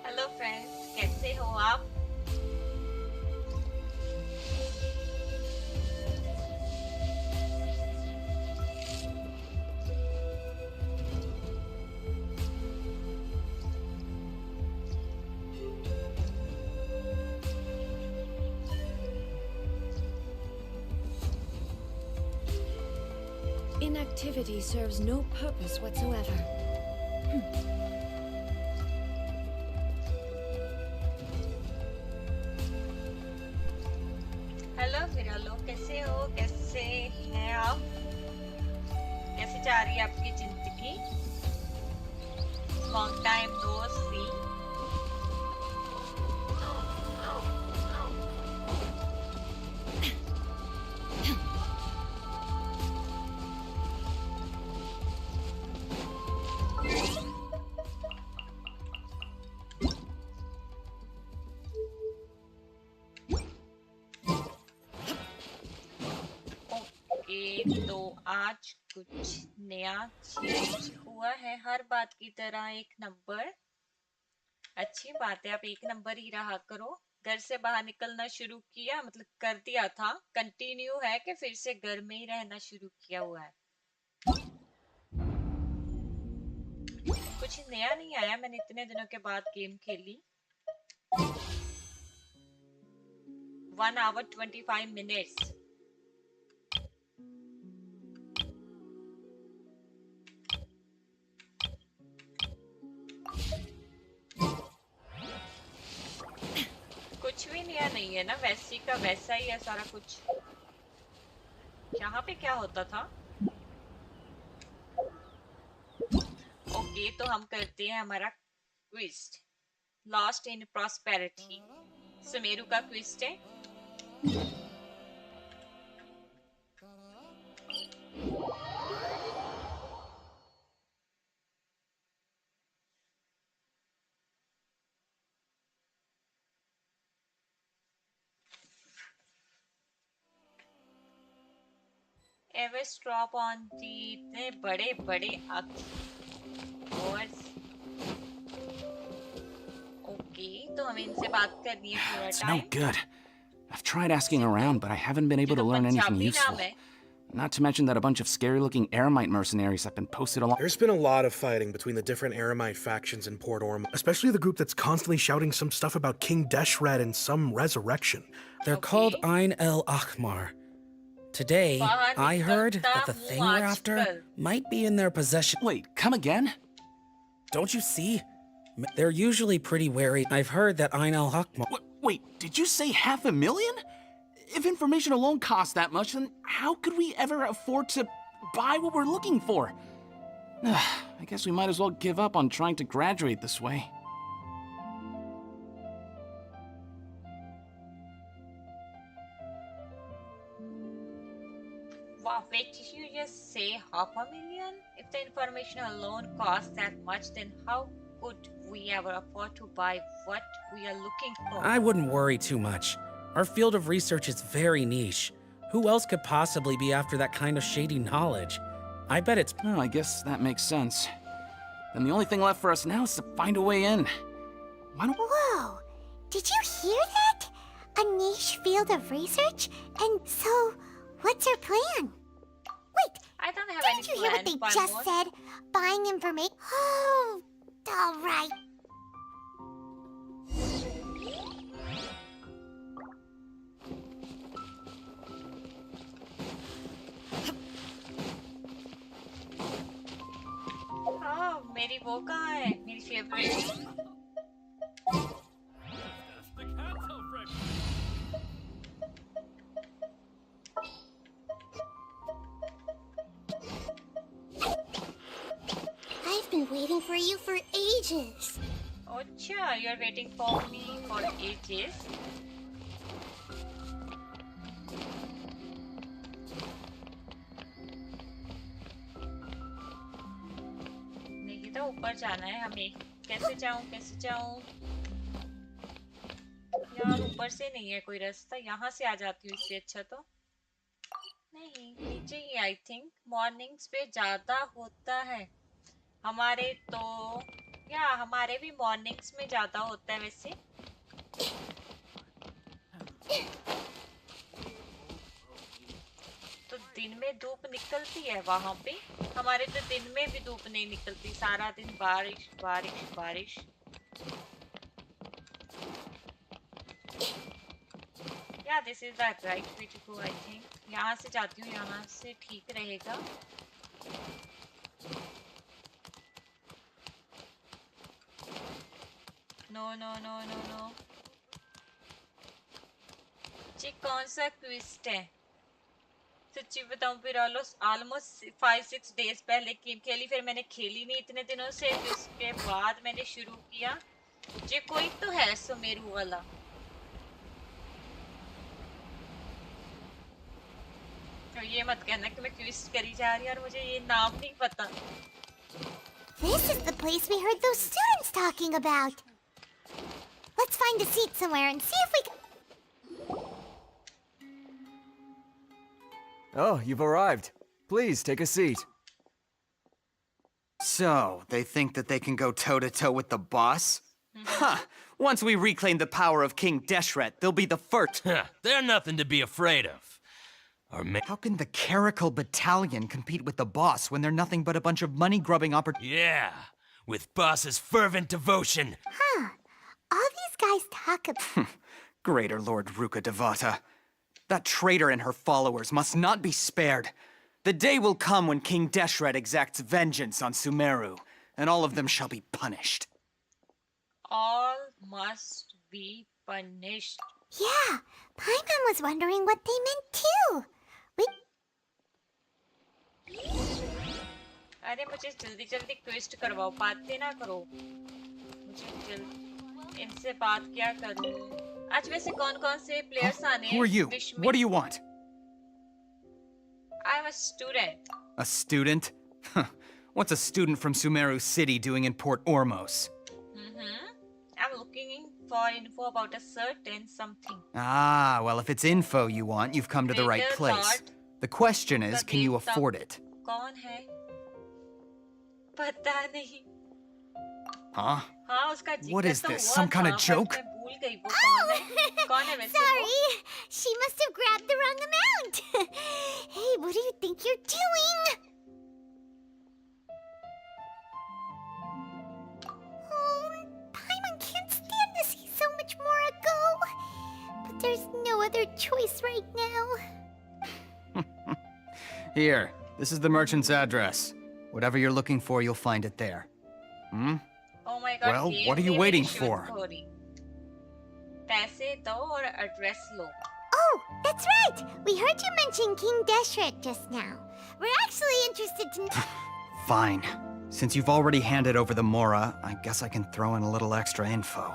Hello friends, कैसे हो आप? Inactivity serves no purpose whatsoever. Hello विरालो, कैसे हो? कैसे हैं आप? कैसे जा रही है आपकी जिंदगी? लॉन्ग टाइम नो सी। ओके, तो आज कुछ नया चेंज हुआ है। हर बात की तरह एक नंबर। अच्छी बात है, आप एक नंबर ही रहा करो। घर से बाहर निकलना शुरू किया, मतलब कर दिया था, कंटिन्यू है कि फिर से घर में ही रहना शुरू किया हुआ है? कुछ नया नहीं आया। मैंने इतने दिनों के बाद गेम खेली। 1 hour 25 minutes। कुछ भी नया नहीं है ना, वैसी का वैसा ही है सारा कुछ। यहाँ पे क्या होता था? ओके, तो हम करते हैं हमारा quiz. Lost in prosperity, Sumeru का क्विज है। एवर स्टॉप ऑन दी, इतने बड़े बड़े अक्षर। ओके, तो हमें इनसे बात करनी है पूरा It's no time. good. I've tried asking around, but I haven't been ये able to तो learn anything पंजाबी useful. नाम है। Not to mention that a bunch of scary-looking Eremite mercenaries have been posted along. There's been a lot of fighting between the different Eremite factions in Port Ormond, especially the group that's constantly shouting some stuff about King Deshret and some resurrection. They're called Ain el Akhmar. Today, बाहर I heard निकलता that the हूँ thing we're after आजकल। might be in their possession. Wait, come again? Don't you see? They're usually pretty wary. I've heard that Ain el Akhmar. Wait, did you say 500,000? If information alone costs that much, then how could we ever afford to buy what we're looking for? I guess we might as well give up on trying to graduate this way. Wow, wait, did you just say 500,000? If the information alone costs that much, then how could we ever afford to buy what we are looking for? I wouldn't worry too much. Our field of research is very niche. Who else could possibly be after that kind of shady knowledge? I bet it's. Oh, I guess that makes sense. Then the only thing left for us now is to find a way in. Why don't... Whoa! Did you hear that? A niche field of research? And so, what's our plan? Wait, I don't have didn't any you hear what plan, they but just what- said? Buying information. Oh, all right. हाँ, मेरी वो कहाँ है? मेरी favourite. I've been waiting for you for ages. अच्छा, you're waiting for me for ages. नहीं तो ऊपर जाना है हमें। कैसे जाऊं? कैसे जाऊं? यार ऊपर से नहीं है कोई रास्ता, यहाँ से आ जाती हूँ इससे अच्छा तो। नहीं, नीचे ही आई थिंक। मॉर्निंग्स पे ज्यादा होता है हमारे तो। या हमारे भी मॉर्निंग्स में ज्यादा होता है वैसे। तो दिन में धूप निकलती है वहां पे, हमारे तो दिन में भी धूप नहीं निकलती, सारा दिन बारिश बारिश बारिश। या this is the right way to go I think. यहाँ से जाती हूँ, यहाँ से ठीक रहेगा। No no no no no. जी कौन सा ट्विस्ट है? सच्ची बताऊं फिर ऑलमोस्ट 5-6 डेज पहले गेम खेली, फिर मैंने खेली नहीं इतने दिनों से, फिर उसके बाद मैंने शुरू किया। जी कोई तो है सुमेरु वाला। तो ये मत कहना कि मैं ट्विस्ट करी जा रही हूँ और मुझे ये नाम नहीं पता। This is the place we heard those students talking about. Let's find a seat somewhere and see if we can. Oh, you've arrived. Please take a seat. So, they think that they can go toe-to-toe with the boss? Huh! Once we reclaim the power of King Deshret, they'll be the first. They're nothing to be afraid of. How can the Caracal Battalion compete with the boss when they're nothing but a bunch of money-grubbing Yeah, with boss's fervent devotion. All these guys talk about. Greater Lord Ruka Devata. That traitor and her followers must not be spared. The day will come when King Deshret exacts vengeance on Sumeru, and all of them shall be punished. All must be punished. Yeah, Paimon was wondering what they meant too. We. अरे मुझे जल्दी जल्दी twist करवाओ, बातें ना करो। मुझे जल्दी इनसे बात क्या करूं? आज वैसे कौन-कौन से प्लेयर्स आने हैं? Who are you? विश में? What do you want? I'm a student. A student? What's a student from Sumeru City doing in Port Ormos? I'm looking for info about a certain something. Ah, well, if it's info you want, you've come to the right Greater place. Lord, The question is, can you देवता afford it? कौन है? पता नहीं। Huh? हाँ उसका What जिक्र is तो this, हुआ some kind था, of but joke? मैं भूल गई वो कौन है। कौन है वैसे वो? Sorry, she must have grabbed the wrong amount. Hey, what do you think you're doing? Oh, Paimon can't stand to see so much more go. But there's no other choice right now. Here, this is the merchant's address. Whatever you're looking for, you'll find it there. Hmm? Oh my God, Well, game what are you में waiting मेरी for? शुरू हो रही। पैसे दो और address low. Oh, that's right! We heard you mention King Deshret just now. We're actually interested to. Fine. Since you've already handed over the Mora, I guess I can throw in a little extra info.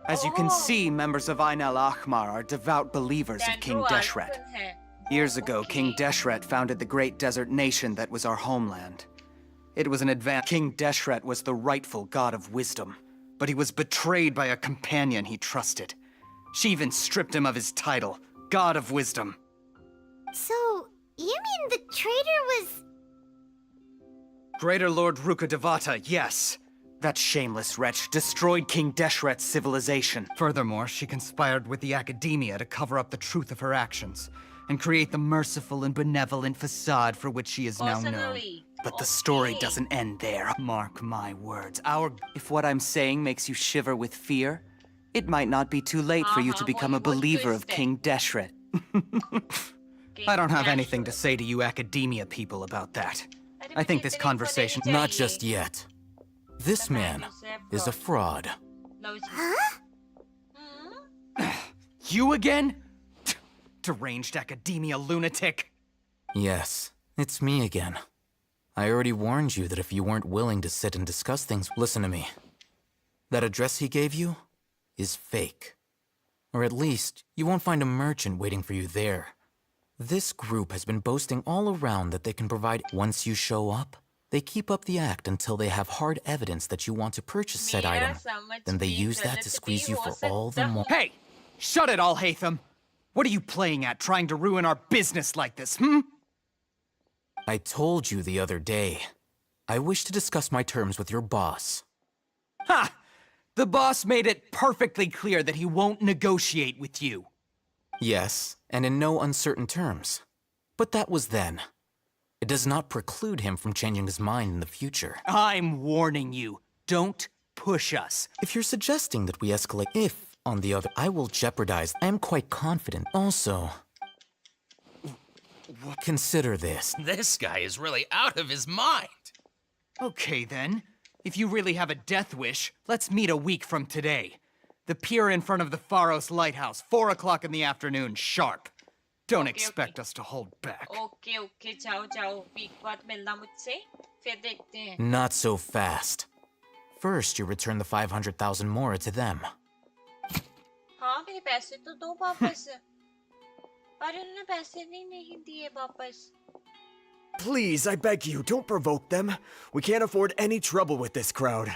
As you can Oh. see, members of Ain al-Ahmar are devout believers of King Dendro Deshret. Arkan है। Years ago, King Okay. Deshret founded the great desert nation that was our homeland. It was an advance. King Deshret was the rightful god of wisdom, but he was betrayed by a companion he trusted. She even stripped him of his title, God of Wisdom. So, you mean the traitor was. Greater Lord Ruka Devata, yes. That shameless wretch destroyed King Deshret's civilization. Furthermore, she conspired with the academia to cover up the truth of her actions and create the merciful and benevolent facade for which she is now known. Personally. But the story Okay. doesn't end there. Mark my words. If what I'm saying makes you shiver with fear, it might not be too late for you to become a believer of King Deshret. I don't have anything to say to you academia people about that. I think this conversation... Not just yet. This man is a fraud. लो जी। Huh? You again? Deranged academia lunatic. Yes, it's me again. I already warned you that if you weren't willing to sit and discuss things, listen to me. That address he gave you is fake. Or at least, you won't find a merchant waiting for you there. This group has been boasting all around that they can provide. Once you show up, they keep up the act until they have hard evidence that you want to purchase said मेरा item. समझ Then they भी use that गलत to squeeze भी you हो for all the सकता more. Hey! Shut it all, Hatham! What are you playing at, trying to ruin our business like this, hmm? I told you the other day. I wish to discuss my terms with your boss. Ha! The boss made it perfectly clear that he won't negotiate with you. Yes, and in no uncertain terms. But that was then. It does not preclude him from changing his mind in the future. I'm warning you. Don't push us. If you're suggesting that we escalate, if, on the other, I will jeopardize, I am quite confident. Also, consider this. This guy is really out of his mind. Okay then. If you really have a death wish, let's meet a week from today. The pier in front of the Pharos Lighthouse, 4 o'clock in the afternoon, sharp. Don't expect us to hold back. Okay okay जाओ जाओ week बाद मिलना मुझसे फिर देखते हैं. Not so fast. First, you return the 500,000 more to them. हाँ मेरे पैसे तो दो वापस. अरे उन्होंने पैसे नहीं दिए वापस. Please, I beg you, don't provoke them. We can't afford any trouble with this crowd.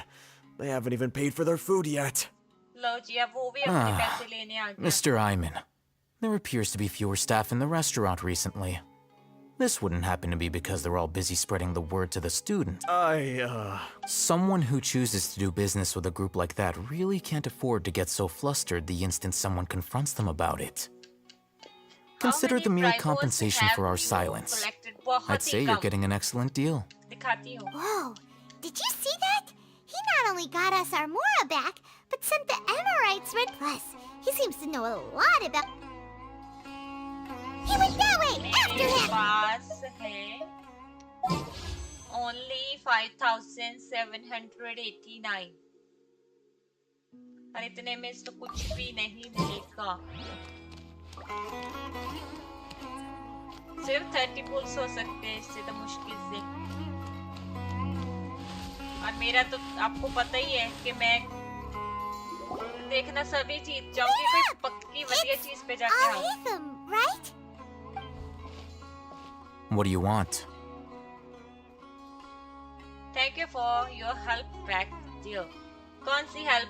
They haven't even paid for their food yet. लो जी अब वो भी अपने पैसे लेने आ गया. Mr. Iman, there appears to be fewer staff in the restaurant recently. This wouldn't happen to be because they're all busy spreading the word to the students. Someone who chooses to do business with a group like that really can't afford to get so flustered the instant someone confronts them about it. Consider the mere compensation for our silence. I'd say you're getting an excellent deal. दिखाती हूँ. Whoa, did you see that? He not only got us our Mora back, but sent the Amorites Red Plus. He seems to know a lot about... He went that way! After मेरे him! पास है only 5,789. और इतने में तो कुछ भी नहीं मिलेगा. सिर्फ 30 पुल्स हो सकते हैं इससे तो मुश्किल से. और मेरा तो आपको पता ही है कि मैं देखना सभी जीत जाऊंगी कोई पक्की बढ़िया चीज पे जाके हारूं. Aetham, right? What do you want? Thank you for your help back dear. कौन सी help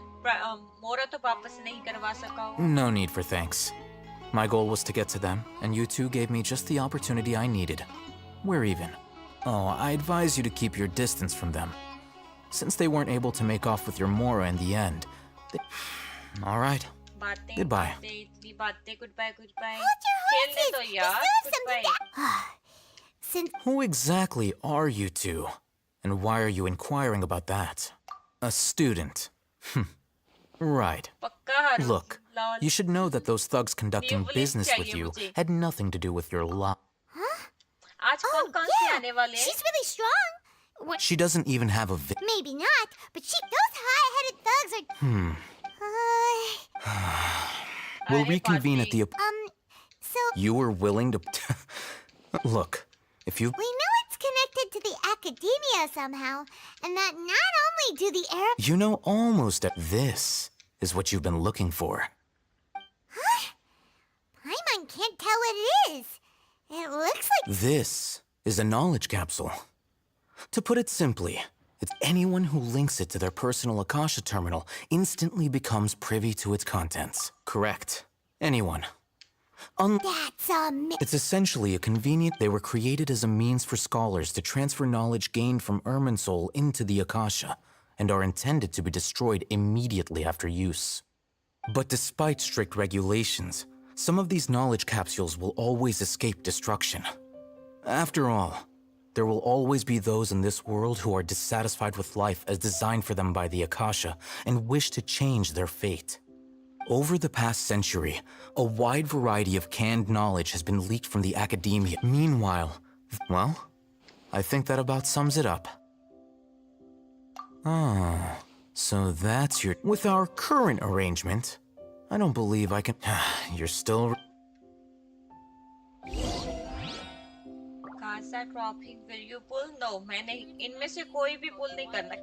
मोरा तो वापस नहीं करवा सका हो. No need for thanks. My goal was to get to them, and you two gave me just the opportunity I needed. We're even. Oh, I advise you to keep your distance from them. Since they weren't able to make off with your Mora in the end, all right. बातें Goodbye. बातें इतनी बातें goodbye goodbye. Hold your खेलने दो horses! यार. We still have Goodbye. something Since... Who exactly are you two? And why are you inquiring about that? A student. Right. पक्का हारूं. Look, Lol. you should know that those thugs conducting New police business with चाहिए you मुझे. had nothing to do with your lot. आज Oh, कौन से yeah! आने वाले हैं? She's really strong. What? She doesn't even have a Maybe not, but those hot-headed thugs are... We'll अरे reconvene at बाप the... So, You were willing to... Look, if you... we know it's connected to the academia somehow, and that not only do the Arab... You know almost... This is what you've been looking for. Paimon can't tell what it is. It looks like... This is a knowledge capsule. To put it simply, it's anyone who links it to their personal Akasha terminal instantly becomes privy to its contents. Correct. Anyone. That's It's essentially a convenient... They were created as a means for scholars to transfer knowledge gained from Irminsul into the Akasha, and are intended to be destroyed immediately after use. But despite strict regulations, some of these knowledge capsules will always escape destruction. After all, there will always be those in this world who are dissatisfied with life as designed for them by the Akasha and wish to change their fate. Over the past century, a wide variety of canned knowledge has been leaked from the academia. Meanwhile, well, I think that about sums it up. Oh, so that's your... With our current arrangement, I don't believe I can... You're still... Casa dropping, will you pull? No, मैं नहीं. इनमें से कोई भी pull नहीं करना.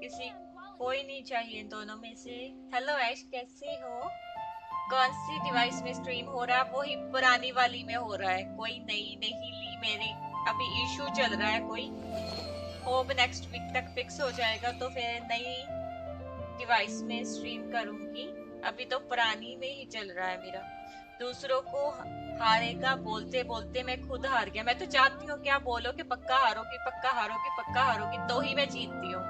कोई नहीं चाहिए इन दोनों में से. Hello ऐश, कैसे हो? कौन सी डिवाइस में स्ट्रीम हो रहा है? वही पुरानी वाली में हो रहा है. कोई नई नहीं ली मेरी. अभी इशू चल रहा है कोई. होप नेक्स्ट वीक तक फिक्स हो जाएगा तो फिर नई डिवाइस में स्ट्रीम करूंगी. अभी तो पुरानी में ही चल रहा है मेरा. दूसरों को हारेगा बोलते बोलते मैं खुद हार गया. मैं तो चाहती हूँ क्या बोलो कि पक्का हारोगी तो ही मैं जीतती हूँ.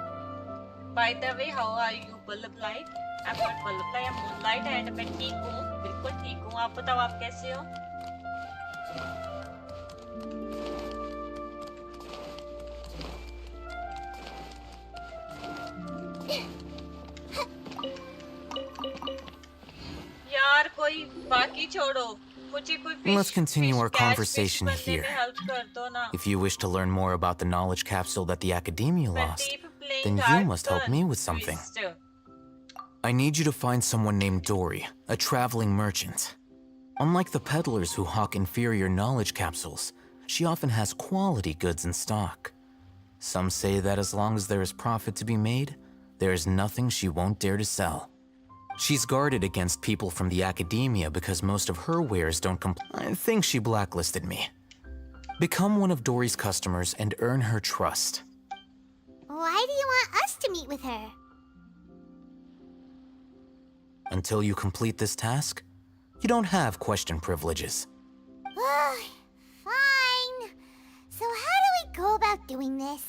By the way, how are you, Ballab Light? I'm not Ballab Light, I'm Moonlight and मैं ठीक हूँ, बिल्कुल ठीक हूँ. आप बताओ आप कैसे हो? यार कोई बाकी छोड़ो. मुझे कोई Let's continue our catch conversation fish बनने here. में help कर दो ना. If you wish to learn more about the knowledge capsule that the Academia lost, Deep playing then you card must help turn me with something. twist. I need you to find someone named Dory, a traveling merchant. Unlike the peddlers who hawk inferior knowledge capsules, she often has quality goods in stock. Some say that as long as there is profit to be made, there is nothing she won't dare to sell. She's guarded against people from the Academia because most of her wares don't I think she blacklisted me. Become one of Dory's customers and earn her trust. Why do you want us to meet with her? Until you complete this task, you don't have question privileges. Fine. So how do we go about doing this?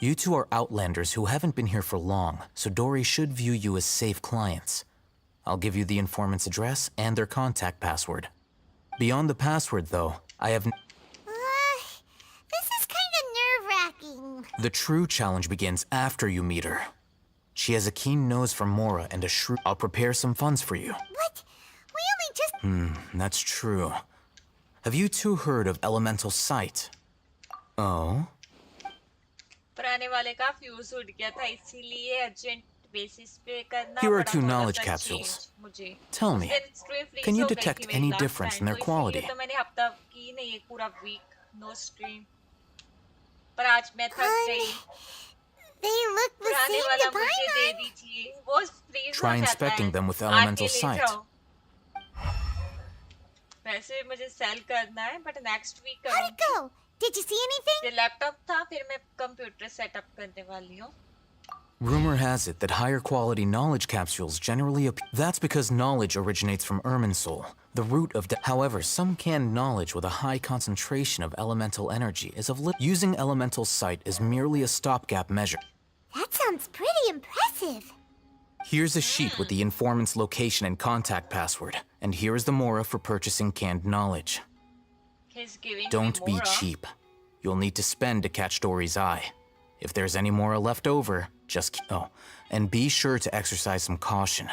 You two are outlanders who haven't been here for long, so Dory should view you as safe clients. I'll give you the informant's address and their contact password. Beyond the password, though, I have... This is kind of nerve-wracking. The true challenge begins after you meet her. She has a keen nose for Mora and a shrewd... I'll prepare some funds for you. What? We only just... That's true. Have you two heard of elemental sight? Oh? पुराने वाले का fuse उड़ गया था इसीलिए urgent basis पे करना Here are पड़ा two थोड़ा knowledge सा capsules. change मुझे. Tell me, उस दिन stream freeze can you हो गई detect थी मेरी any last difference time, in their तो इसीलिए quality? तो मैंने हफ्ता की नहीं एक पूरा week no stream. पर आज मैं थक गई. They look the पुराने same वाला to मुझे दे Paimon. दीजिए. वो freeze हो Try जाता inspecting है. them with आके elemental ले sight. जाओ. वैसे मुझे सेल करना है but next week How'd it करूँगी. go? Did you see anything? ये लैपटॉप था फिर मैं कंप्यूटर सेटअप करने वाली हूँ. Rumor has it that higher quality knowledge capsules generally That's because knowledge originates from Irminsul, the root of However, some canned knowledge with a high concentration of elemental energy is of Using elemental sight is merely a stopgap measure. That sounds pretty impressive. Here's a sheet with the informant's location and contact password, and here is the Mora for purchasing canned knowledge. He's giving Don't me be more. cheap. You'll need to spend to catch Dory's eye. If there's any Mora left over, just oh, and be sure to exercise some caution.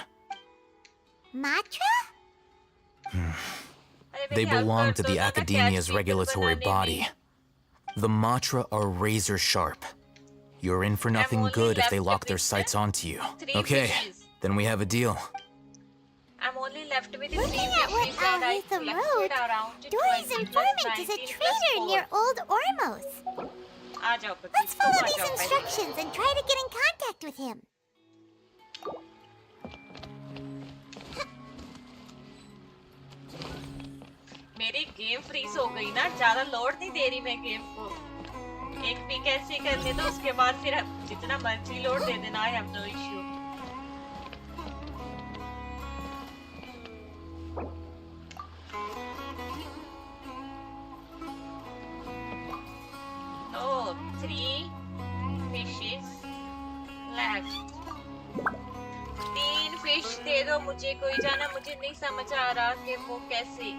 Matra? They belong to the Academia's regulatory body. The Matra are razor sharp. You're in for nothing only good if they left lock their with sights onto you. 3 Okay, fishes. then we have a deal. I'm only left with Looking 3 at what fishes and I Alhaitham collected wrote, around Dory's 20 informant plus is a 19 plus trader 4. near Old Ormos. आ जाओ पति, Let's तुम follow uh these जाओ पहले. instructions and try to get in contact with him. मेरी game freeze हो गई ना, ज्यादा लोड नहीं दे रही मैं गेम को. एक वीक ऐसे ही कर ले तो उसके बाद फिर जितना मर्जी लोड दे देना. I have no issue. Oh, 3 fishes left. 3 fish दे दो मुझे. कोई जाना, मुझे नहीं समझ आ रहा कि वो कैसे.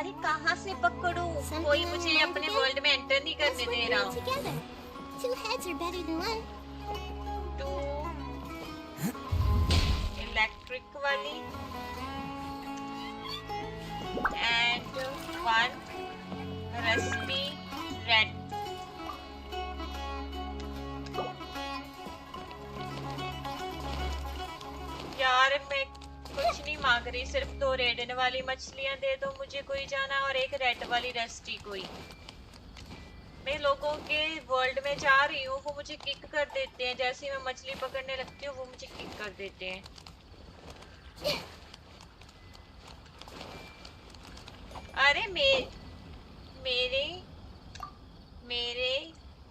अरे कहाँ से पकड़ूं? कोई मुझे अपने वर्ल्ड में एंटर नहीं करने दे रहा. Together. 2 heads are better than 1. 2 electric वाली and 1 रस्मी रेड. यार मैं कुछ नहीं मांग रही, सिर्फ 2 रेड वाली मछलियां दे दो मुझे. कोई जाना और एक रेड वाली रस्टी. कोई मैं लोगों के वर्ल्ड में जा रही हूँ, वो मुझे किक कर देते हैं. जैसे ही मैं मछली पकड़ने लगती हूँ वो मुझे किक कर देते हैं. अरे मेरे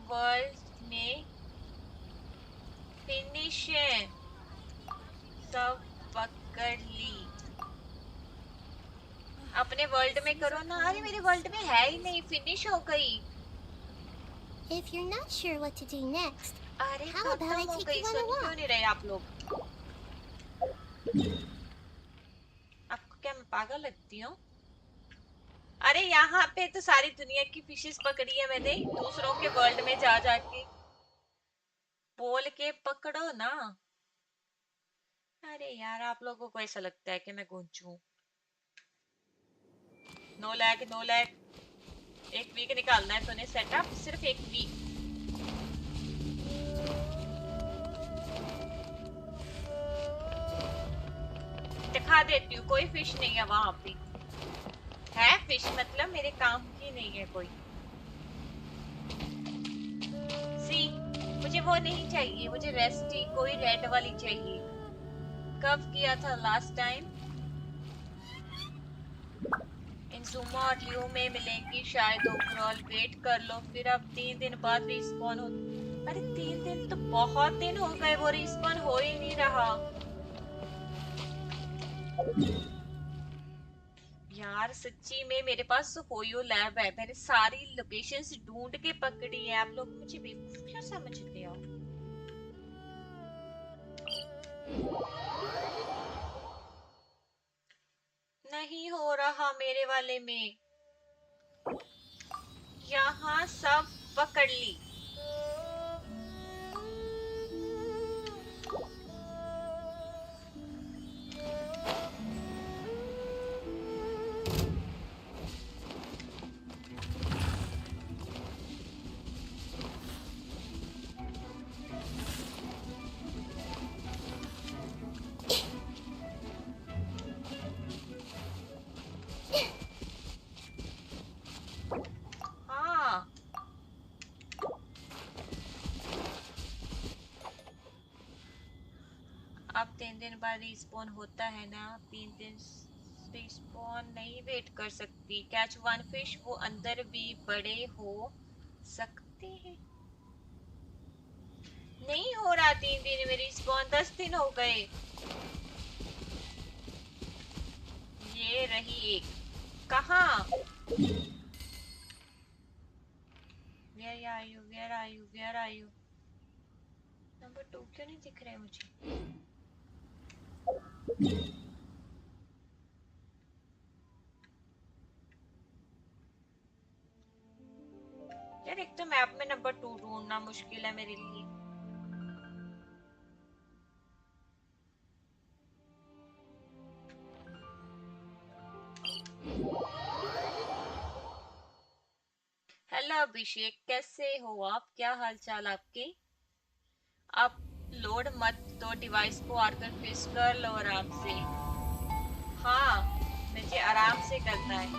वर्ल्ड में फिनिश है. सब पकड़ ली. अपने वर्ल्ड में करो ना. अरे मेरे वर्ल्ड में है ही नहीं, फिनिश हो गई. If you're not sure what to do next, अरे How about खत्म I हो take गई, you on a सुन क्यों walk? नहीं रहे आप लोग? आपको क्या मैं पागल लगती हूँ? अरे यहाँ पे तो सारी दुनिया की फिशेस पकड़ी है मैंने, दूसरों के वर्ल्ड में जा जाके बोल के पकड़ो ना। अरे यार, आप लोगों को ऐसा लगता है कि मैं गूंचू? No lag, no lag. एक वीक निकालना है तूने सेटअप, सिर्फ एक वीक। दिखा देती हूँ, कोई फिश नहीं है वहां पे। है फिश मतलब मेरे काम की नहीं है कोई। सी, मुझे वो नहीं चाहिए, मुझे रेस्टी कोई रेड वाली चाहिए। कब किया था लास्ट टाइम? इंजुमा और लियो में मिलेंगी शायद ओवरऑल। वेट कर लो, फिर अब 3 दिन बाद रिस्पॉन हो। अरे 3 दिन तो बहुत दिन हो गए, वो रिस्पॉन हो ही नहीं रहा। यार सच्ची में मेरे पास होयो लैब है, मैंने सारी लोकेशंस ढूंढ के पकड़ी है। आप लोग मुझे बेवकूफ क्यों समझते हो? नहीं हो रहा मेरे वाले में। यहाँ सब पकड़ ली। हाँ, अब 3 दिन बाद रिस्पॉन होता है ना? 3 दिन रिस्पॉन नहीं वेट कर सकती। कैच वन फिश, वो अंदर भी बड़े हो सकते हैं। नहीं हो रहा 3 दिन में रिस्पॉन, 10 दिन हो गए। ये रही एक। कहाँ? Where are you? Where are you? Where are you? Number 2 क्यों नहीं दिख रहे मुझे? यार एक तो मैप में नंबर 2 ढूंढना मुश्किल है मेरे लिए। हेलो अभिषेक, कैसे हो आप? क्या हाल चाल आपके? आप लोड मत दो डिवाइस को, आकर फिक्स कर लो आराम से। हाँ, मुझे आराम से करना है।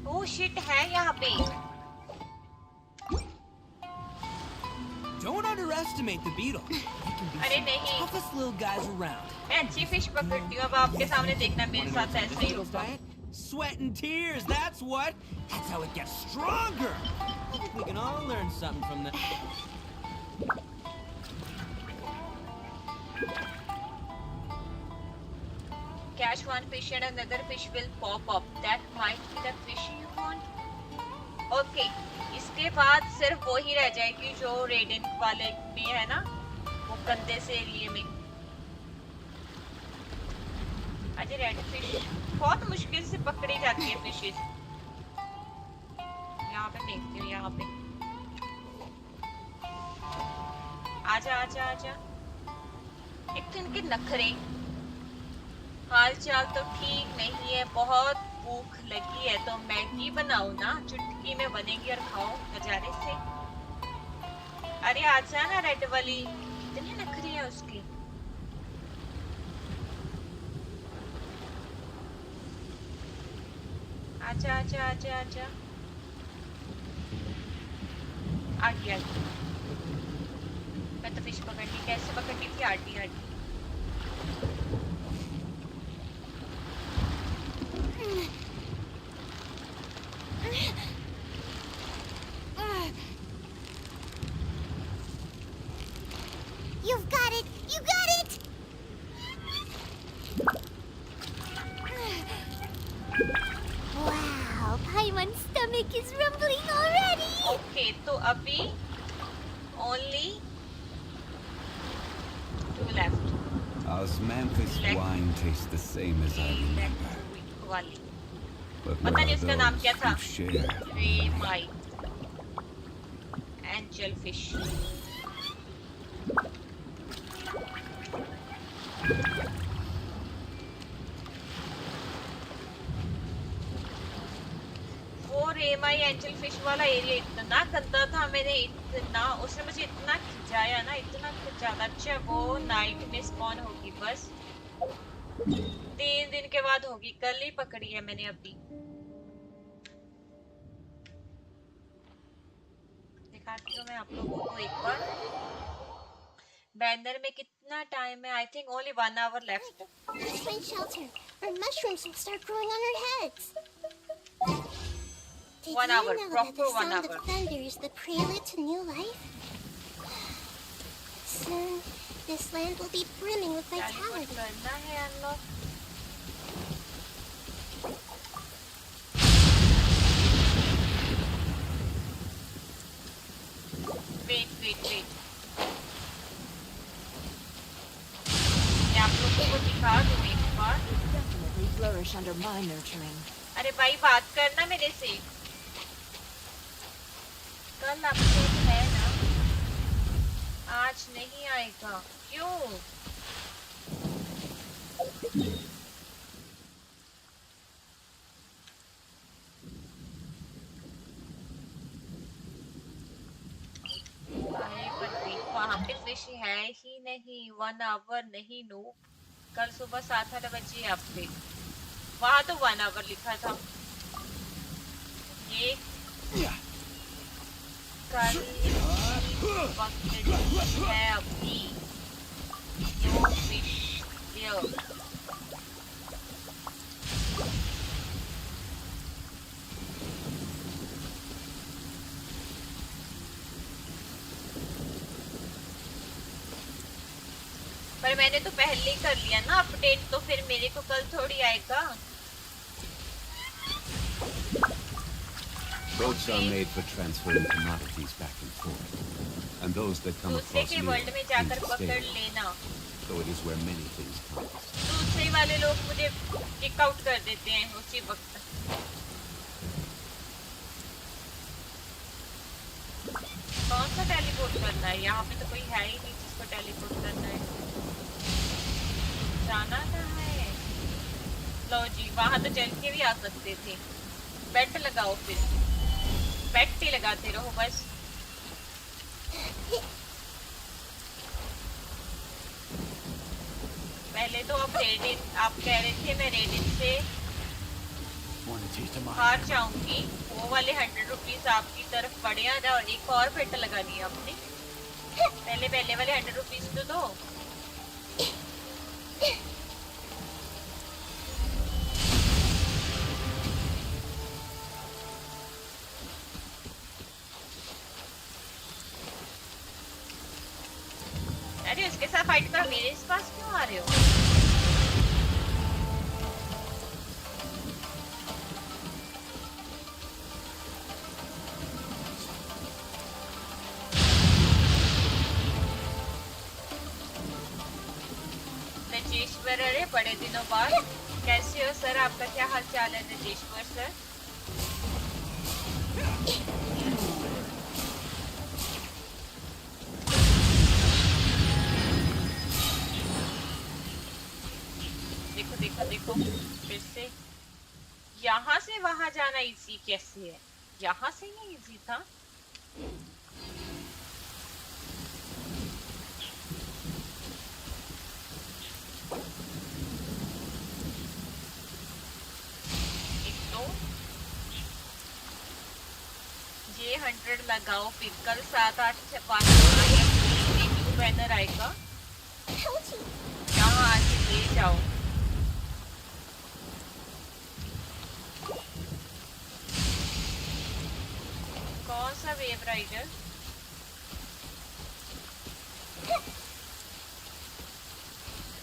ओह शिट, है यहाँ पे। Don't underestimate the beetle. They can be अरे some of the नहीं, toughest little guys around. मैं अच्छी फिश पकड़ती हूँ। अब आपके सामने देखना मेरे साथ ऐसे ही Beetle's होगा। diet? Sweat and tears, that's what. That's how it gets stronger. I think we can all learn something from that. Catch one fish and another fish will pop up. That might be the fish you want. Okay, इसके बाद सिर्फ वो ही रह जाएगी जो रेडिन वाले में है ना, वो गंदे से एरिया में। अजय रेड फिश बहुत मुश्किल से पकड़ी जाती है फिशेस। यहाँ पे देखती हूँ, यहाँ पे। आजा आजा आजा। एक तो इनके नखरे। हाल चाल तो ठीक नहीं है, बहुत भूख लगी है तो मैगी बनाओ ना, चुटकी में बनेगी और खाओ नजारे से। अरे आजा ना रेड वाली, इतनी नखरी है उसकी। आजा आजा आजा आजा। आ गया। मैं तो फिश पकड़नी, कैसे पकड़नी थी? आटी आटी। You've got it! You got it! Okay तो अभी only 2 left Osmanthus wine tastes the same as I remember. वाली But पता where नहीं are उसका नाम क्या those था who share? रेमाइट एंजल फिश वो रेमाई एंजल फिश वाला एरिया इतना गंदा था मैंने इतना उसने मुझे इतना खिंचाया ना इतना खिंचाया अच्छा वो नाइट में स्पॉन होगी बस 3 दिन के बाद होगी कल ही पकड़ी है मैंने अभी दिखाती हूँ मैं आप लोगों को एक बार बैनर में कितना टाइम है I think only 1 hour left Let's find shelter, or mushrooms will start growing on our heads. Did 1 you hour, know proper that the 1 sound hour. of thunder is the prelude to new life? Soon, this land will be brimming with teleport vitality. करना है unlock wait wait wait मैं आप लोगों को दिखा दूं एक बार Definitely flourish under my nurturing. अरे भाई बात करना मेरे से कल अपडेट है ना आज नहीं आएगा क्यों अरे पर देख वहां पे फिश है ही नहीं 1 आवर नहीं नो कल सुबह 7-8 बजे अपडेट वहां तो 1 आवर लिखा था ये कल वक्त है अभी नो फिश देयर पर मैंने तो पहले ही कर लिया ना अपडेट तो फिर मेरे को कल थोड़ी आएगा Boats are made for transferring commodities back and forth, and those that come दूसरे across के new वर्ल्ड में need जाकर to पकड़ stay, लेना though it is where many things promise. दूसरे वाले लोग मुझे किक आउट कर देते हैं उसी वक्त कौन सा टेलीपोर्ट करना है यहाँ पे तो कोई है ही नहीं जिसको टेलीपोर्ट करना है जाना कहाँ है लो जी वहां तो चल के भी आ सकते थे बेट लगाओ फिर बेट ही लगाते रहो बस पहले तो आप रेडिन आप कह रहे थे मैं रेडिन से हार जाऊंगी वो वाले 100 रुपीज आपकी तरफ पड़े आ और एक और बेट लगा दिया आपने पहले पहले वाले 100 रुपीज तो दो अरे उसके साथ फाइट कर मेरे पास क्यों आ रहे हो राजेश्वर अरे बड़े दिनों बाद कैसे हो सर आपका क्या हाल चाल है राजेश्वर सर देखो देखो देखो फिर से यहाँ से वहां जाना इजी कैसे है यहाँ से नहीं इजी था ये 100 लगाओ फिर कल 7-8 न्यू बैनर आएगा यहाँ आके ले जाओ कौन सा वेव राइडर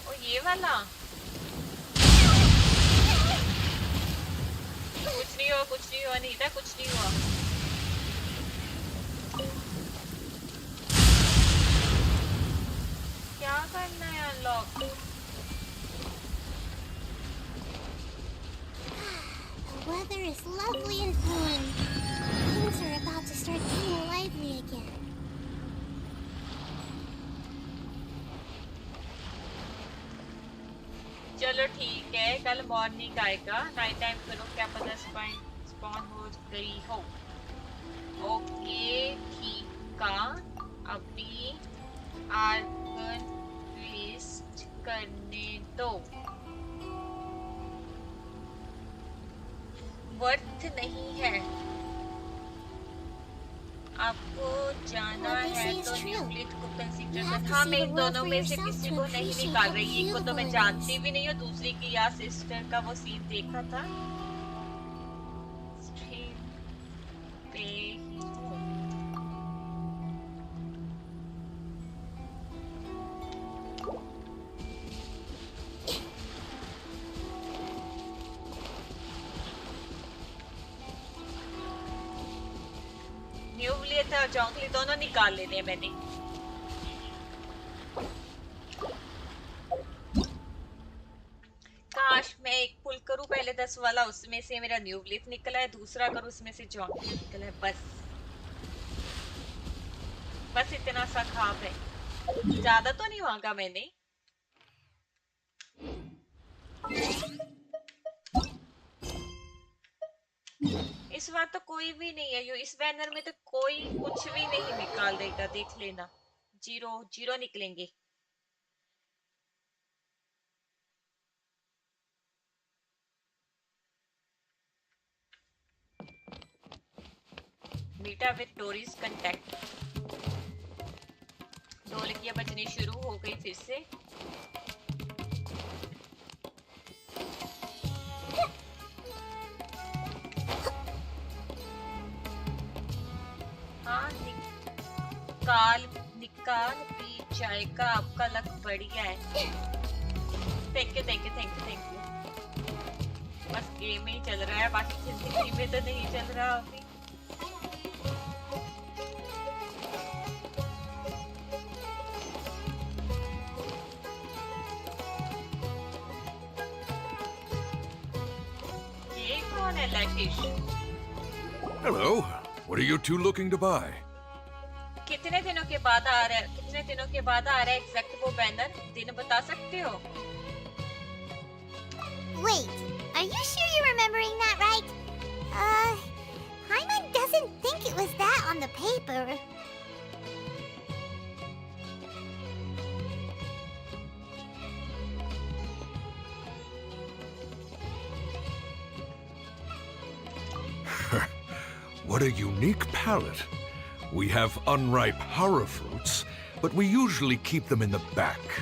ओ ये वाला कुछ नहीं हुआ नहीं था कुछ नहीं हुआ करना है unlock? The weather is lovely and warm. Things are about to start getting lively again. चलो ठीक है, कल मॉर्निंग आएगा, नाइट टाइम करो, क्या पता स्पॉन हो गई हो। ओके ठीक है, अभी आर्गन वेस्ट करने दो, वर्थ नहीं है। आपको जाना है तो न्यूक्लियस को कंसीडर कर। हाँ, मैं इन दोनों में से किसी को नहीं निकाल रही, एक को तो मैं जानती भी नहीं हूँ, दूसरी की या सिस्टर का वो सीन देखा था स्ट्रीम पे ही हूँ। न्यूक्लियस और जॉन्गली दोनों निकाल लेने हैं मैंने। काश मैं एक पुल करूं पहले 10 वाला, उसमें से मेरा न्यूक्लियस निकला है, दूसरा करूं उसमें से जॉन्गली निकला है। बस इतना सा खाब है, ज्यादा तो नहीं मांगा मैंने। इस बार तो कोई भी नहीं है, इस बैनर में तो कोई कुछ भी नहीं निकाल देगा, देख लेना। 0 निकलेंगे। मीटा विद टोरीज कंटेक्ट। ढोलकियां बजनी शुरू हो गई फिर से। निकाल पी जाएगा, आपका लक बढ़िया है। Thank you. बस गेम में ही चल रहा है, बाकी जिंदगी में तो नहीं चल रहा अभी। ये कौन है लैटिश? Hello. What are you two looking to buy? कितने दिनों के बाद आ रहा है एग्जैक्ट वो बैनर, दिन बता सकते हो? Wait, are you sure you're remembering that right? Hyman doesn't think it was that on the paper. What a unique palette. We have unripe horror fruits, but we usually keep them in the back.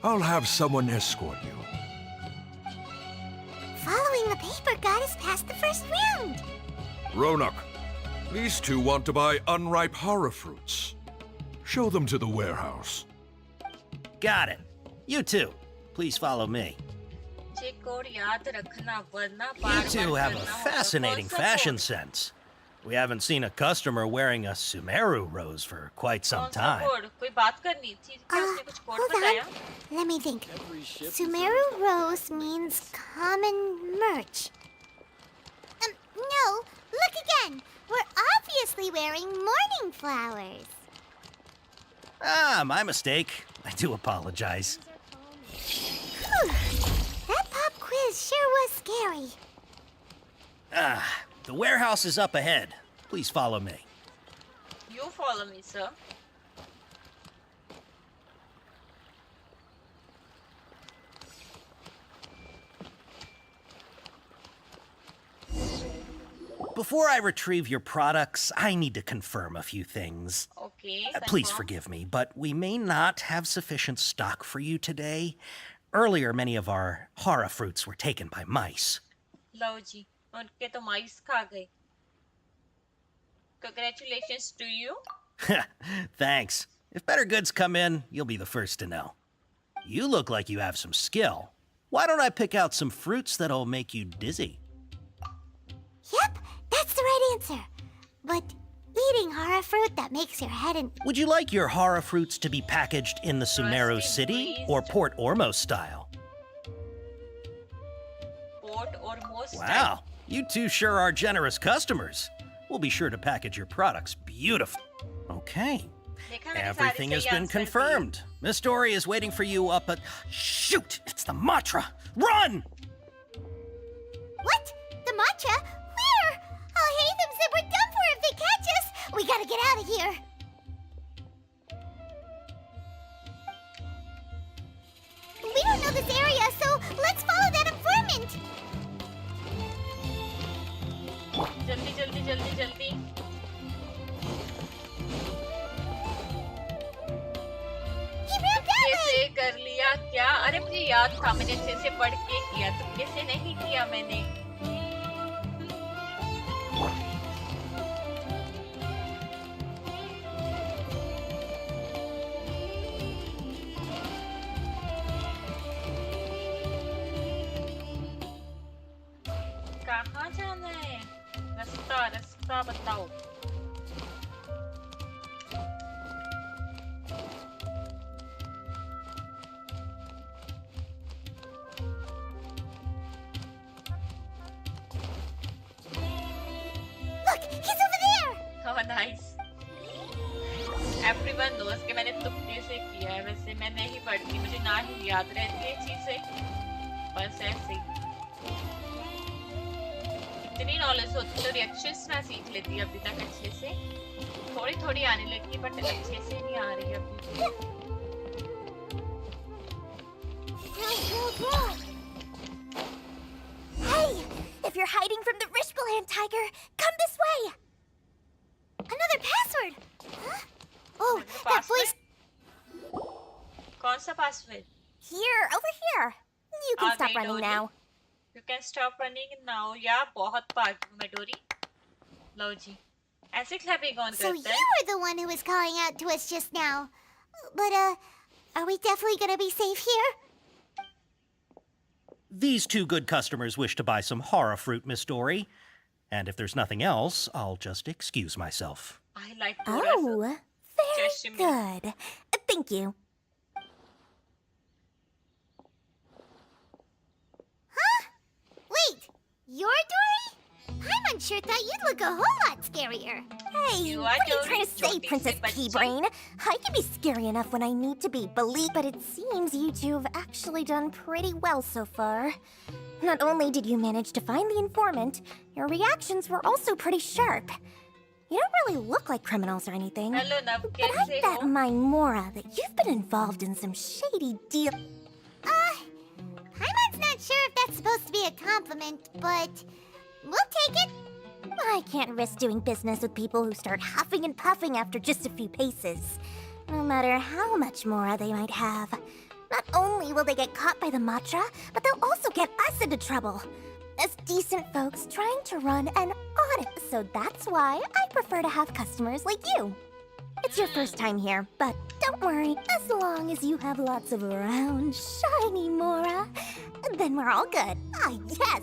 I'll have someone escort you. Following the paper got us past the first round. Ronak, these two want to buy unripe horror fruits. Show them to the warehouse. Got it. You two, please follow me. ये code याद रखना, वरना You बार-बार two have a करना होगा। fascinating कौन सा fashion code? sense. We haven't seen a customer wearing a Sumeru rose for quite some कौन सा time. कोड? कोई बात करनी थी क्या? उसने कुछ कोड Hold बताया? on. Let me think. Sumeru Rose means common merch. No, look again. We're obviously wearing morning flowers. Ah, my mistake. I do apologize. Whew. That pop quiz sure was scary. Ah, the warehouse is up ahead. Please follow me. You follow me, sir. Before I retrieve your products, I need to confirm a few things. Okay. Please confirm. forgive me, but we may not have sufficient stock for you today. Earlier, many of our hara fruits were taken by mice. लो जी, उनके तो माइस खा गए। Congratulations to you. Thanks. If better goods come in, you'll be the first to know. You look like you have some skill. Why don't I pick out some fruits that'll make you dizzy? Yep, that's the right answer. But fleeting horror fruit that makes your head and... Would you like your horror fruits to be packaged in the Sumeru City or Port Ormos style? Port Ormos Wow, you two sure are generous customers. We'll be sure to package your products beautifully. Okay, everything has been confirmed. Miss Dory is waiting for you up at... Shoot, it's the Matra! Run! What? The matcha? Where? Oh, Hatham said we're done for if they catch us. We gotta get out of here. We don't know this area, so let's follow that informant. जल्दी जल्दी जल्दी जल्दी कैसे कर लिया क्या? अरे मुझे याद था, मैंने अच्छे से पढ़ के किया, तो कैसे नहीं किया मैंने? कहाँ जाना है? रास्ता रास्ता बताओ। Oh, nice. Everyone knows कि मैंने तुक्के से किया है, वैसे मैं नहीं पढ़ती, मुझे ना ही याद रहती है चीजें, बस ऐसे इतनी नॉलेज होती तो रिएक्शंस मैं सीख लेती अभी तक अच्छे से, थोड़ी थोड़ी आने लगी बट अच्छे से नहीं आ रही अभी। Hey, if you're hiding from the Rishbaland tiger, come this way. Another password! Huh? Oh, that voice... कौन सा password? Here, over here. You can stop running now. You can stop running now. Yeah, बहुत भागी हूँ मैं डोरी। लो जी। ऐसे clapping on So करते हैं। you were the one who was calling out to us just now. But, are we definitely gonna be safe here? These two good customers wish to buy some horror fruit, Miss Dory. And if there's nothing else, I'll just excuse myself. I like Oh, very good. Thank you. Huh? Wait, you're Dory? Paimon thought you'd look a whole lot scarier. Hey, what are you trying to say, Princess Pea-Brain? I can be scary enough when I need to be, but it seems you two have actually done pretty well so far. Not only did you manage to find the informant, your reactions were also pretty sharp. You don't really look like criminals or anything. Hello, But I bet my Mora that you've been involved in some shady deal. Paimon's not sure if that's supposed to be a compliment, but we'll take it. I can't risk doing business with people who start huffing and puffing after just a few paces. No matter how much Mora they might have. Not only will they get caught by the Matra, but they'll also get us into trouble. As decent folks trying to run an audit, so that's why I prefer to have customers like you. It's your first time here, but don't worry, as long as you have lots of round, shiny Mora, then we're all good. Ah, yes!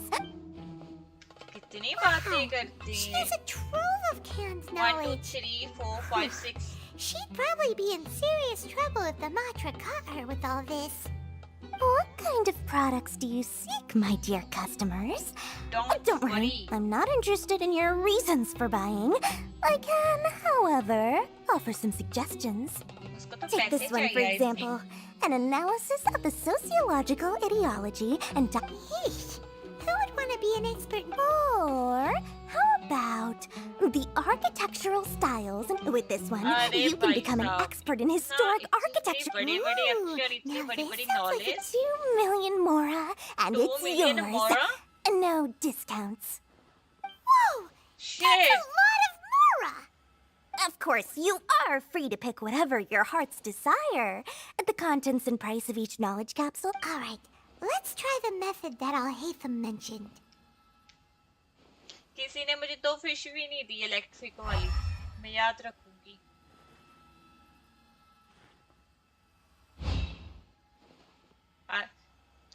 कितनी बातें करती She हैं? has a trove of canned 1, 2, knowledge. 3, 4, 5, 6. She'd probably be in serious trouble if the Matra caught her with all this. What kind of products do you seek, my dear customers? Don't worry, I'm not interested in your reasons for buying. I can, however, offer some suggestions. Take this one, for example. An analysis of the sociological ideology and... Yeesh! Who would want to be an expert? Or how about the architectural styles? With this one, you can become an expert in historic architecture. Ooh, now this sounds like a 2 million Mora, and it's yours. No discounts. Whoa! That's a lot of Mora! Of course, you are free to pick whatever your heart's desire. The contents and price of each knowledge capsule. All right. Let's try the method that Al-Haytham mentioned. किसी ने मुझे 2 fish भी नहीं the electric वाली, मैं याद रखूंगी।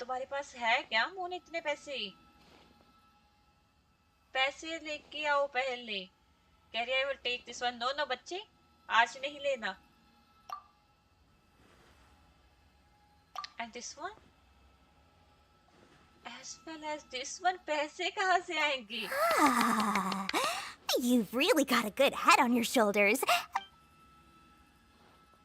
तुम्हारे पास है क्या मोन इतने पैसे? पैसे लेके आओ पहले। Carry, I will take this one. No, no, बच्चे, आज नहीं लेना. And this one, as well as this one, पैसे कहाँ से आएंगे? Ah, you've really got a good head on your shoulders.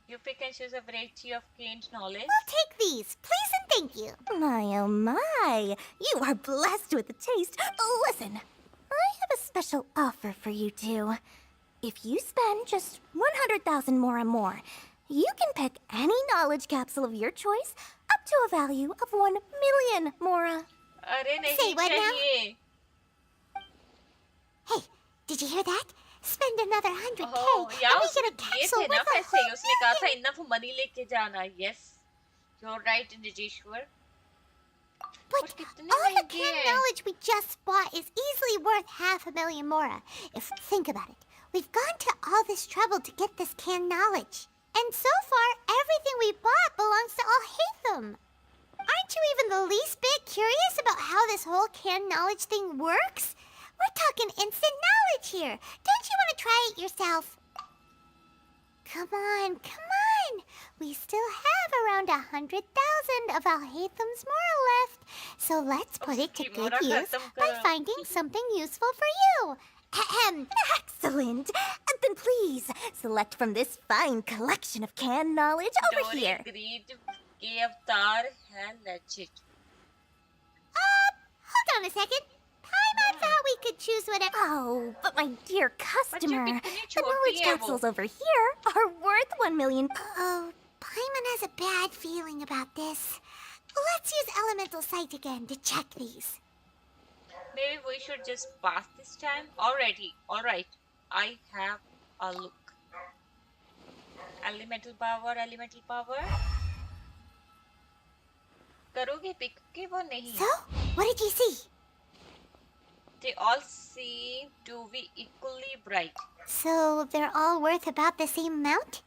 You pick and choose a variety of gained knowledge. I'll take these, please and thank you. My, oh my, you are blessed with a taste. Listen, I have a special offer for you two. If you spend just 100,000 more, you can pick any knowledge capsule of your choice up to a value of 1 million Mora. अरे नहीं Say what now? चाहिए. Hey, did you hear that? Spend another 100K Oh, यार and we उसने get a दिए capsule थे worth ना a पैसे. whole उसने कहा था million. enough money लेके जाना. Yes, you're right, Nijeshwar. But कितने all the महंगे canned हैं? knowledge we just bought is easily worth 500,000 Mora. If think about it, we've gone to all this trouble to get this canned knowledge. And so far, everything we bought belongs to all Hatham. Aren't you even the least bit curious about how this whole canned knowledge thing works? We're talking instant knowledge here. Don't you want to try it yourself? Come on, come on. We still have around 100,000 of Al Haytham's Mora left. So let's put it to उसकी good मोरा use खत्म by करो. finding something useful for you. Ahem. Excellent. Then please select from this fine collection of canned knowledge over Dory here. agreed के अवतार है legit. Hold on a second. Paimon thought we could choose whatever. Oh, but my dear customer, कितनी the छोटी knowledge है वो. capsules over here are worth 1 million. Oh, Paimon has a bad feeling about this. Let's use Elemental Sight again to check these. Maybe we should just pass this time. Alrighty, alright. I have a look. Elemental power, elemental power. करोगे pick के वो नहीं. So, what did you see? They all seem to be equally bright. So, they're all worth about the same amount?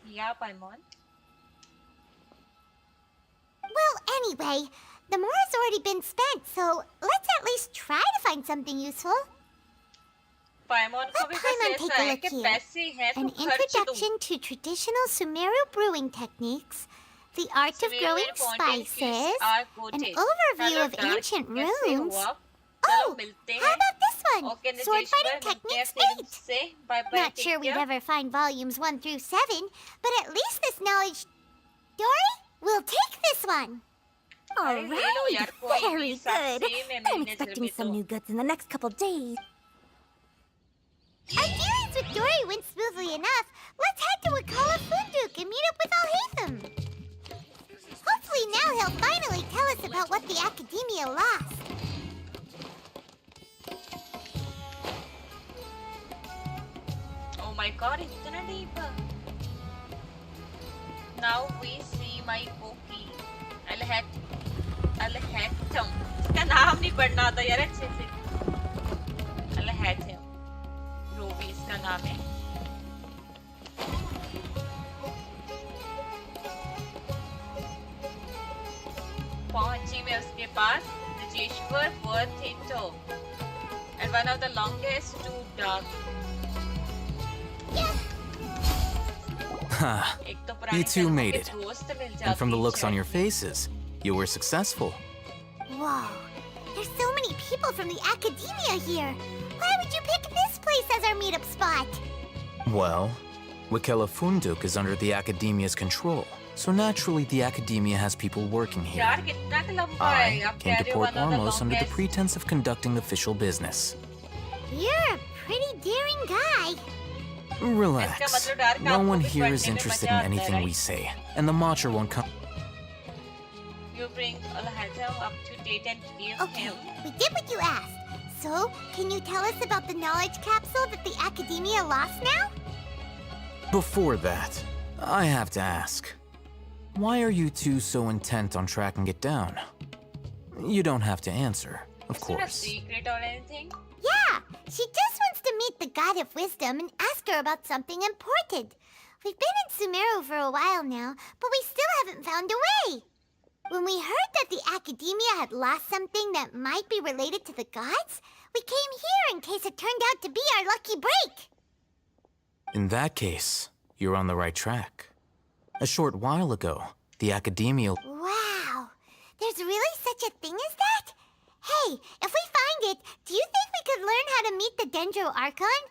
Yeah, Paimon. Well, anyway, the Mora's already been spent, so let's at least try to find something useful. Paimon को Let भी बस Paimon ऐसा take a है look कि here. पैसे हैं तो An खर्च दो. introduction to traditional Sumeru brewing techniques, the art of growing spices, an overview of ancient runes. Oh, how about this one? Okay, Sword fighting Nijeshwar, मिलते हैं techniques फिल्म 8. से. Bye bye. Not take sure we'd care. ever find volumes 1 through 7, but at least this knowledge... Dory, we'll take this one. All अरे ले लो right, यार, कोई भी very हिसाब good. से मैं I'm महीने expecting में some तो. new goods in the next couple days. Our dealings with Dory went smoothly enough. Let's head to Wakala Funduk and meet up with Al Haytham. Hopefully now he'll finally tell us about what the Academia lost. Oh my god, इतना deep. Now we see my Poki. Alhatham. इसका नाम नहीं पढ़ना आता यार अच्छे से. Alhatham. रोबी इसका नाम है. पहुंची मैं उसके पास. Nijeshwar worth it all. And one of the longest to dark. Ha! एक तो पुरानी You two फिल्मों made के it. दोस्त मिल And from the जाते looks on your हैं. faces, you were successful. Whoa, there's so many people from the Academia here. Why would you pick this place as our meetup spot? Well, Wakela Funduk is under the Academia's control, so naturally the Academia has people working here. यार कितना लंबा है. I आप came कह to रहे हो Port one of the Ormos under the longest. pretense of conducting official business. You're a pretty daring guy. Relax. मतलब डर का No आपको one भी here is पढ़ने में interested मजा in आता है, anything we right? say, and the Matcher won't come. You bring Alhatham up to date and give Okay, him. we did what you asked. So, can you tell us about the knowledge capsule that the Academia lost now? Before that, I have to ask. Why are you two so intent on tracking it down? You don't have to answer, of It's not a course. secret or anything. Yeah, she just wants to meet the God of Wisdom and ask her about something important. We've been in Sumeru for a while now, but we still haven't found a way. When we heard that the Academia had lost something that might be related to the gods, We came here in case it turned out to be our lucky break. In that case, you're on the right track. A short while ago, the Academia... Wow. There's really such a thing as that? Hey, if we find it, do you think we could learn how to meet the Dendro Archon?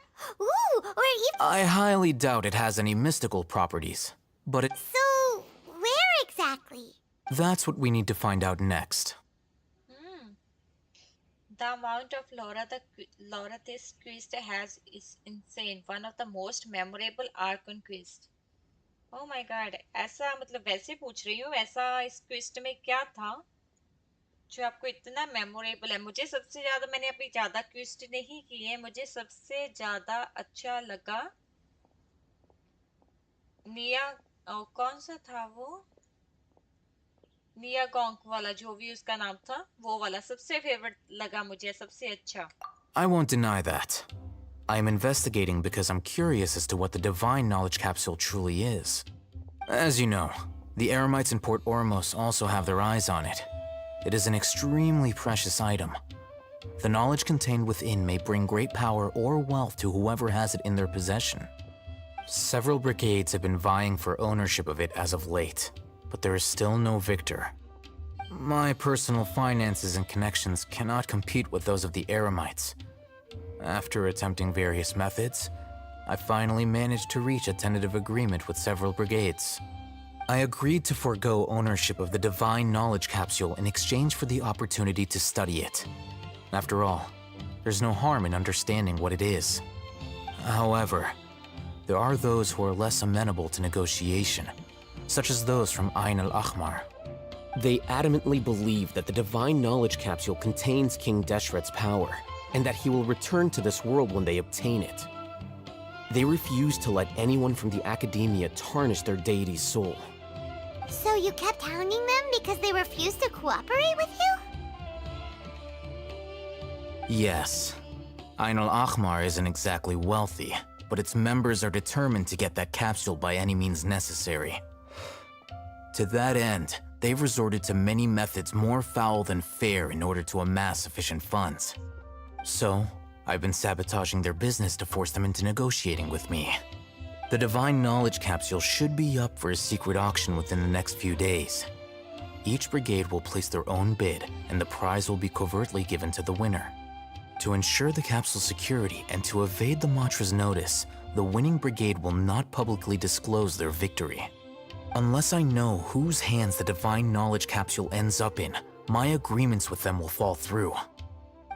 Ooh, or even... I highly doubt it has any mystical properties, but it... So, where exactly? That's what we need to find out next. The amount of Laura this quest has is insane. One of the most memorable Archon quest. Oh my god, ऐसा मतलब वैसे पूछ रही हूँ, ऐसा इस क्विस्ट में क्या था जो आपको इतना मेमोरेबल है? मुझे सबसे ज्यादा, मैंने अभी ज्यादा क्विस्ट नहीं किए हैं, मुझे सबसे ज्यादा अच्छा लगा निया, कौन सा था वो, निया गोंक वाला, जो भी उसका नाम था, वो वाला सबसे फेवरेट लगा मुझे, सबसे अच्छा. I won't deny that. I am investigating because I'm curious as to what the Divine Knowledge Capsule truly is. As you know, the Eremites in Port Ormos also have their eyes on it. It is an extremely precious item. The knowledge contained within may bring great power or wealth to whoever has it in their possession. Several brigades have been vying for ownership of it as of late, but there is still no victor. My personal finances and connections cannot compete with those of the Eremites. After attempting various methods, I finally managed to reach a tentative agreement with several brigades. I agreed to forego ownership of the Divine Knowledge Capsule in exchange for the opportunity to study it. After all, there's no harm in understanding what it is. However, there are those who are less amenable to negotiation, such as those from Ain al-Ahmar. They adamantly believe that the Divine Knowledge Capsule contains King Deshret's power, and that he will return to this world when they obtain it. They refuse to let anyone from the Academia tarnish their deity's soul. So you kept hounding them because they refused to cooperate with you? Yes. Ain al-Ahmar isn't exactly wealthy, but its members are determined to get that capsule by any means necessary. To that end, they've resorted to many methods more foul than fair in order to amass sufficient funds. So, I've been sabotaging their business to force them into negotiating with me. The Divine Knowledge Capsule should be up for a secret auction within the next few days. Each brigade will place their own bid, and the prize will be covertly given to the winner. To ensure the capsule's security and to evade the Matra's notice, the winning brigade will not publicly disclose their victory. Unless I know whose hands the Divine Knowledge Capsule ends up in, my agreements with them will fall through.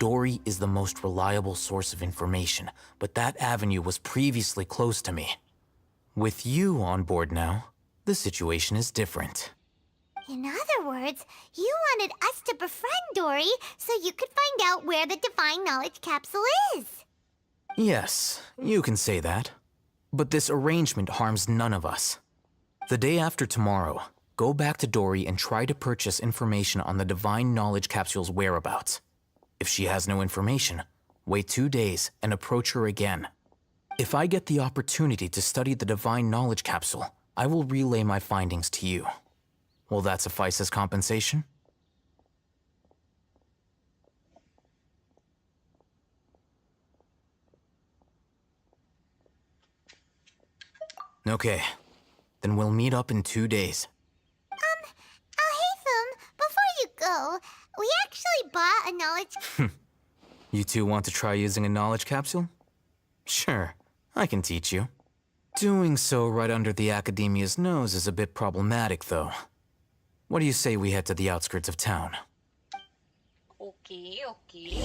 Dory is the most reliable source of information, but that avenue was previously closed to me. With you on board now, the situation is different. In other words, you wanted us to befriend Dory so you could find out where the Divine Knowledge Capsule is. Yes, you can say that. But this arrangement harms none of us. The day after tomorrow, go back to Dory and try to purchase information on the Divine Knowledge Capsule's whereabouts. If she has no information, wait 2 days and approach her again. If I get the opportunity to study the Divine Knowledge Capsule, I will relay my findings to you. Will that suffice as compensation? Okay, then we'll meet up in 2 days. Haytham, before you go, we actually bought a knowledge... You two want to try using a knowledge capsule? Sure, I can teach you. Doing so right under the Academia's nose is a bit problematic, though. What do you say we head to the outskirts of town? Okay, okay.